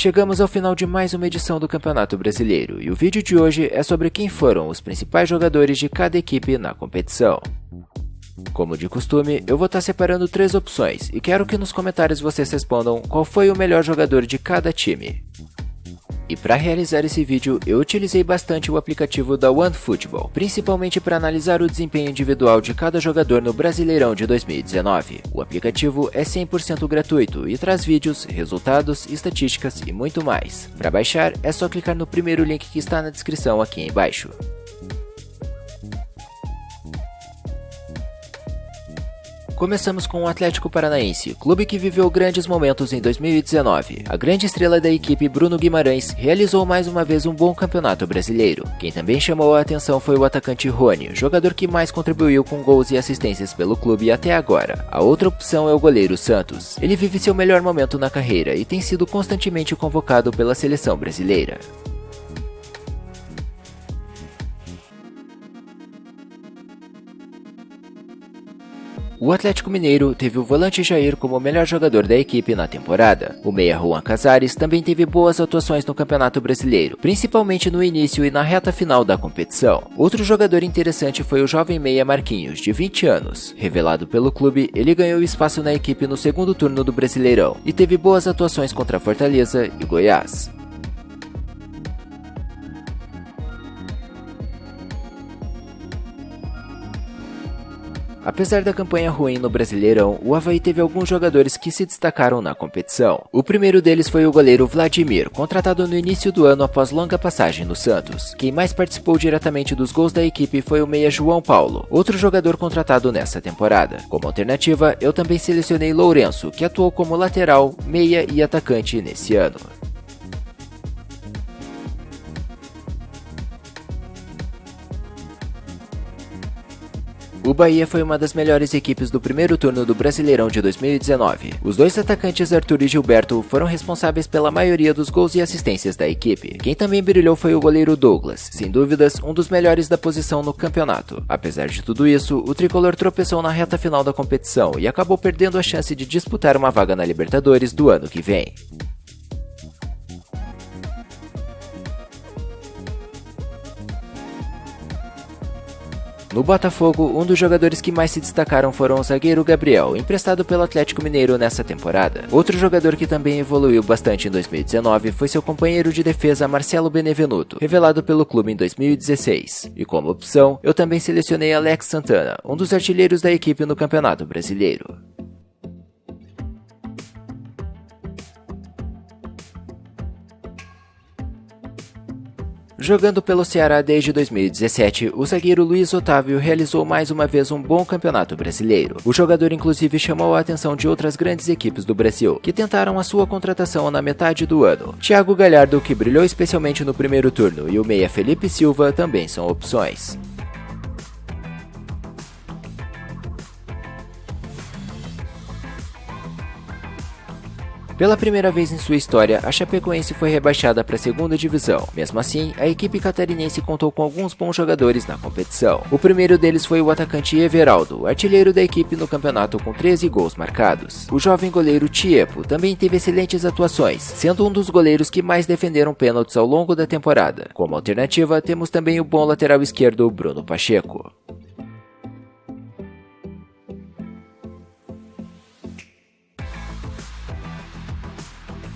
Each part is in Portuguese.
Chegamos ao final de mais uma edição do Campeonato Brasileiro e o vídeo de hoje é sobre quem foram os principais jogadores de cada equipe na competição. Como de costume, eu vou estar separando 3 opções e quero que nos comentários vocês respondam qual foi o melhor jogador de cada time. E para realizar esse vídeo, eu utilizei bastante o aplicativo da OneFootball, principalmente para analisar o desempenho individual de cada jogador no Brasileirão de 2019. O aplicativo é 100% gratuito e traz vídeos, resultados, estatísticas e muito mais. Para baixar, é só clicar no primeiro link que está na descrição aqui embaixo. Começamos com o Atlético Paranaense, clube que viveu grandes momentos em 2019. A grande estrela da equipe, Bruno Guimarães, realizou mais uma vez um bom campeonato brasileiro. Quem também chamou a atenção foi o atacante Rony, jogador que mais contribuiu com gols e assistências pelo clube até agora. A outra opção é o goleiro Santos. Ele vive seu melhor momento na carreira e tem sido constantemente convocado pela seleção brasileira. O Atlético Mineiro teve o volante Jair como o melhor jogador da equipe na temporada. O meia Juan Casares também teve boas atuações no Campeonato Brasileiro, principalmente no início e na reta final da competição. Outro jogador interessante foi o jovem meia Marquinhos, de 20 anos. Revelado pelo clube, ele ganhou espaço na equipe no segundo turno do Brasileirão e teve boas atuações contra Fortaleza e Goiás. Apesar da campanha ruim no Brasileirão, o Avaí teve alguns jogadores que se destacaram na competição. O primeiro deles foi o goleiro Vladimir, contratado no início do ano após longa passagem no Santos. Quem mais participou diretamente dos gols da equipe foi o meia João Paulo, outro jogador contratado nessa temporada. Como alternativa, eu também selecionei Lourenço, que atuou como lateral, meia e atacante nesse ano. O Bahia foi uma das melhores equipes do primeiro turno do Brasileirão de 2019. Os dois atacantes Arthur e Gilberto foram responsáveis pela maioria dos gols e assistências da equipe. Quem também brilhou foi o goleiro Douglas, sem dúvidas um dos melhores da posição no campeonato. Apesar de tudo isso, o tricolor tropeçou na reta final da competição e acabou perdendo a chance de disputar uma vaga na Libertadores do ano que vem. No Botafogo, um dos jogadores que mais se destacaram foram o zagueiro Gabriel, emprestado pelo Atlético Mineiro nessa temporada. Outro jogador que também evoluiu bastante em 2019 foi seu companheiro de defesa Marcelo Benevenuto, revelado pelo clube em 2016. E como opção, eu também selecionei Alex Santana, um dos artilheiros da equipe no Campeonato Brasileiro. Jogando pelo Ceará desde 2017, o zagueiro Luiz Otávio realizou mais uma vez um bom campeonato brasileiro. O jogador inclusive chamou a atenção de outras grandes equipes do Brasil, que tentaram a sua contratação na metade do ano. Thiago Galhardo, que brilhou especialmente no primeiro turno, e o meia Felipe Silva também são opções. Pela primeira vez em sua história, a Chapecoense foi rebaixada para a segunda divisão. Mesmo assim, a equipe catarinense contou com alguns bons jogadores na competição. O primeiro deles foi o atacante Everaldo, artilheiro da equipe no campeonato com 13 gols marcados. O jovem goleiro Tiepo também teve excelentes atuações, sendo um dos goleiros que mais defenderam pênaltis ao longo da temporada. Como alternativa, temos também o bom lateral esquerdo Bruno Pacheco.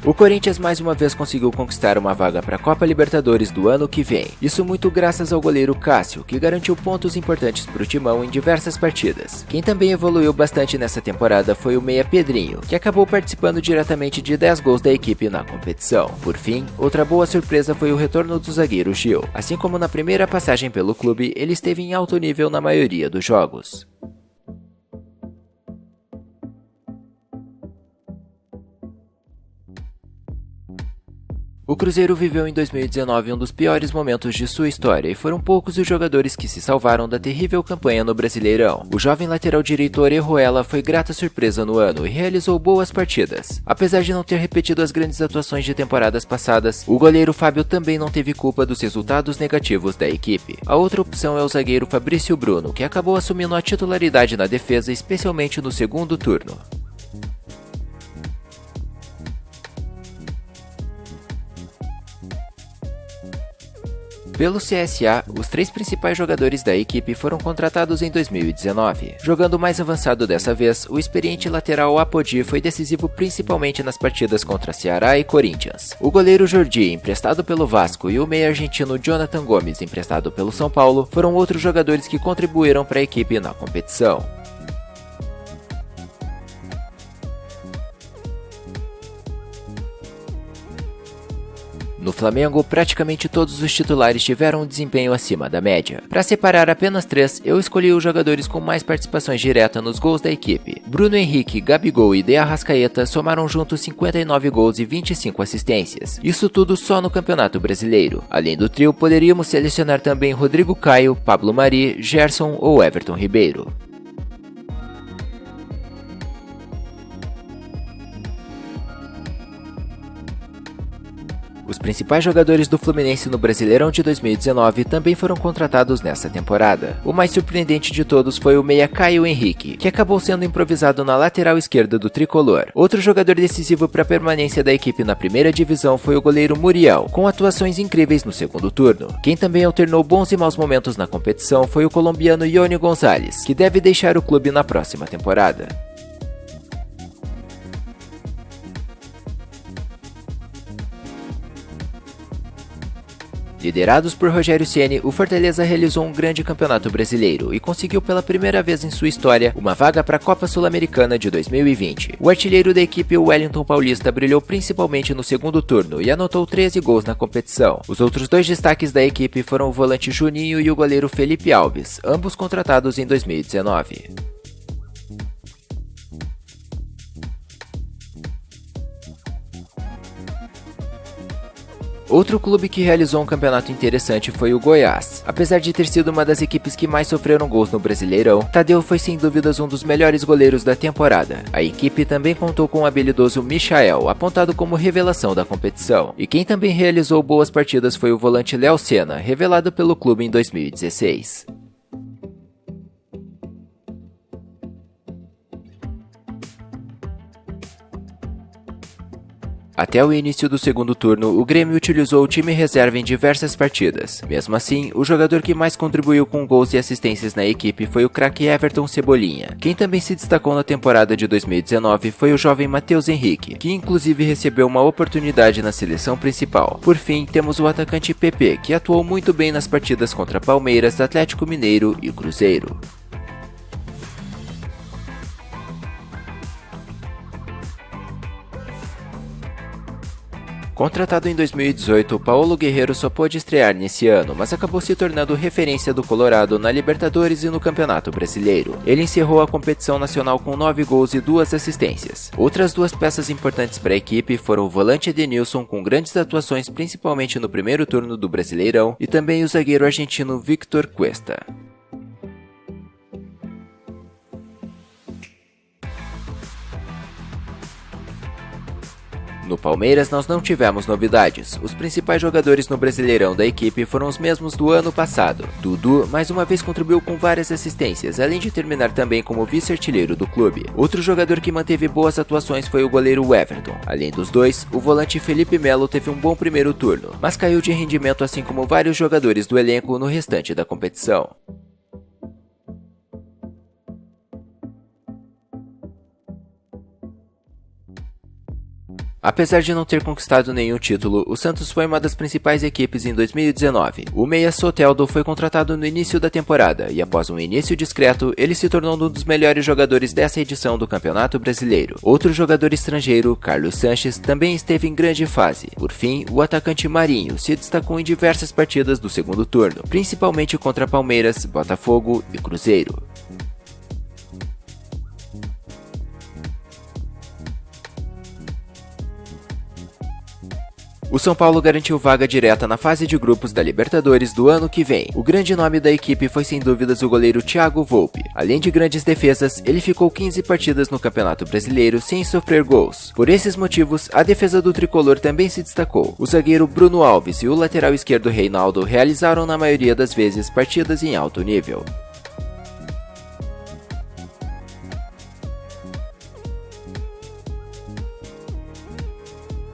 O Corinthians mais uma vez conseguiu conquistar uma vaga para a Copa Libertadores do ano que vem. Isso muito graças ao goleiro Cássio, que garantiu pontos importantes para o timão em diversas partidas. Quem também evoluiu bastante nessa temporada foi o meia Pedrinho, que acabou participando diretamente de 10 gols da equipe na competição. Por fim, outra boa surpresa foi o retorno do zagueiro Gil. Assim como na primeira passagem pelo clube, ele esteve em alto nível na maioria dos jogos. O Cruzeiro viveu em 2019 um dos piores momentos de sua história e foram poucos os jogadores que se salvaram da terrível campanha no Brasileirão. O jovem lateral direito Orejuela foi grata surpresa no ano e realizou boas partidas. Apesar de não ter repetido as grandes atuações de temporadas passadas, o goleiro Fábio também não teve culpa dos resultados negativos da equipe. A outra opção é o zagueiro Fabrício Bruno, que acabou assumindo a titularidade na defesa, especialmente no segundo turno. Pelo CSA, os 3 principais jogadores da equipe foram contratados em 2019. Jogando mais avançado dessa vez, o experiente lateral Apodi foi decisivo principalmente nas partidas contra Ceará e Corinthians. O goleiro Jordi, emprestado pelo Vasco, e o meia argentino Jonathan Gomes, emprestado pelo São Paulo, foram outros jogadores que contribuíram para a equipe na competição. No Flamengo, praticamente todos os titulares tiveram um desempenho acima da média. Para separar apenas 3, eu escolhi os jogadores com mais participações diretas nos gols da equipe. Bruno Henrique, Gabigol e De Arrascaeta somaram juntos 59 gols e 25 assistências. Isso tudo só no Campeonato Brasileiro. Além do trio, poderíamos selecionar também Rodrigo Caio, Pablo Mari, Gerson ou Everton Ribeiro. Os principais jogadores do Fluminense no Brasileirão de 2019 também foram contratados nessa temporada. O mais surpreendente de todos foi o meia Caio Henrique, que acabou sendo improvisado na lateral esquerda do tricolor. Outro jogador decisivo para a permanência da equipe na primeira divisão foi o goleiro Muriel, com atuações incríveis no segundo turno. Quem também alternou bons e maus momentos na competição foi o colombiano Yony Gonzalez, que deve deixar o clube na próxima temporada. Liderados por Rogério Ceni, o Fortaleza realizou um grande campeonato brasileiro e conseguiu pela primeira vez em sua história uma vaga para a Copa Sul-Americana de 2020. O artilheiro da equipe, Wellington Paulista, brilhou principalmente no segundo turno e anotou 13 gols na competição. Os outros 2 destaques da equipe foram o volante Juninho e o goleiro Felipe Alves, ambos contratados em 2019. Outro clube que realizou um campeonato interessante foi o Goiás. Apesar de ter sido uma das equipes que mais sofreram gols no Brasileirão, Tadeu foi sem dúvidas um dos melhores goleiros da temporada. A equipe também contou com o habilidoso Michael, apontado como revelação da competição. E quem também realizou boas partidas foi o volante Léo Senna, revelado pelo clube em 2016. Até o início do segundo turno, o Grêmio utilizou o time reserva em diversas partidas. Mesmo assim, o jogador que mais contribuiu com gols e assistências na equipe foi o craque Everton Cebolinha. Quem também se destacou na temporada de 2019 foi o jovem Matheus Henrique, que inclusive recebeu uma oportunidade na seleção principal. Por fim, temos o atacante PP, que atuou muito bem nas partidas contra Palmeiras, Atlético Mineiro e Cruzeiro. Contratado em 2018, Paulo Guerreiro só pôde estrear nesse ano, mas acabou se tornando referência do Colorado na Libertadores e no Campeonato Brasileiro. Ele encerrou a competição nacional com 9 gols e 2 assistências. Outras 2 peças importantes para a equipe foram o volante Edenilson, com grandes atuações principalmente no primeiro turno do Brasileirão, e também o zagueiro argentino Victor Cuesta. No Palmeiras nós não tivemos novidades. Os principais jogadores no Brasileirão da equipe foram os mesmos do ano passado. Dudu mais uma vez contribuiu com várias assistências, além de terminar também como vice-artilheiro do clube. Outro jogador que manteve boas atuações foi o goleiro Everton. Além dos 2, o volante Felipe Melo teve um bom primeiro turno, mas caiu de rendimento assim como vários jogadores do elenco no restante da competição. Apesar de não ter conquistado nenhum título, o Santos foi uma das principais equipes em 2019. O meia Soteldo foi contratado no início da temporada e após um início discreto, ele se tornou um dos melhores jogadores dessa edição do Campeonato Brasileiro. Outro jogador estrangeiro, Carlos Sanches, também esteve em grande fase. Por fim, o atacante Marinho se destacou em diversas partidas do segundo turno, principalmente contra Palmeiras, Botafogo e Cruzeiro. O São Paulo garantiu vaga direta na fase de grupos da Libertadores do ano que vem. O grande nome da equipe foi sem dúvidas o goleiro Thiago Volpi. Além de grandes defesas, ele ficou 15 partidas no Campeonato Brasileiro sem sofrer gols. Por esses motivos, a defesa do tricolor também se destacou. O zagueiro Bruno Alves e o lateral esquerdo Reinaldo realizaram na maioria das vezes partidas em alto nível.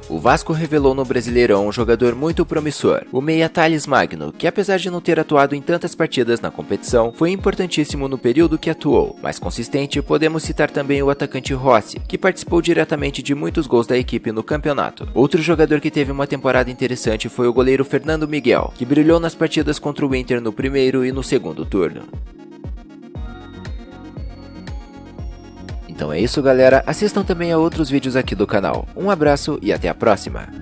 O Vasco revelou no Brasileirão um jogador muito promissor, o meia Thales Magno, que apesar de não ter atuado em tantas partidas na competição, foi importantíssimo no período que atuou. Mais consistente, podemos citar também o atacante Rossi, que participou diretamente de muitos gols da equipe no campeonato. Outro jogador que teve uma temporada interessante foi o goleiro Fernando Miguel, que brilhou nas partidas contra o Inter no primeiro e no segundo turno. Então é isso, galera, assistam também a outros vídeos aqui do canal. Um abraço e até a próxima!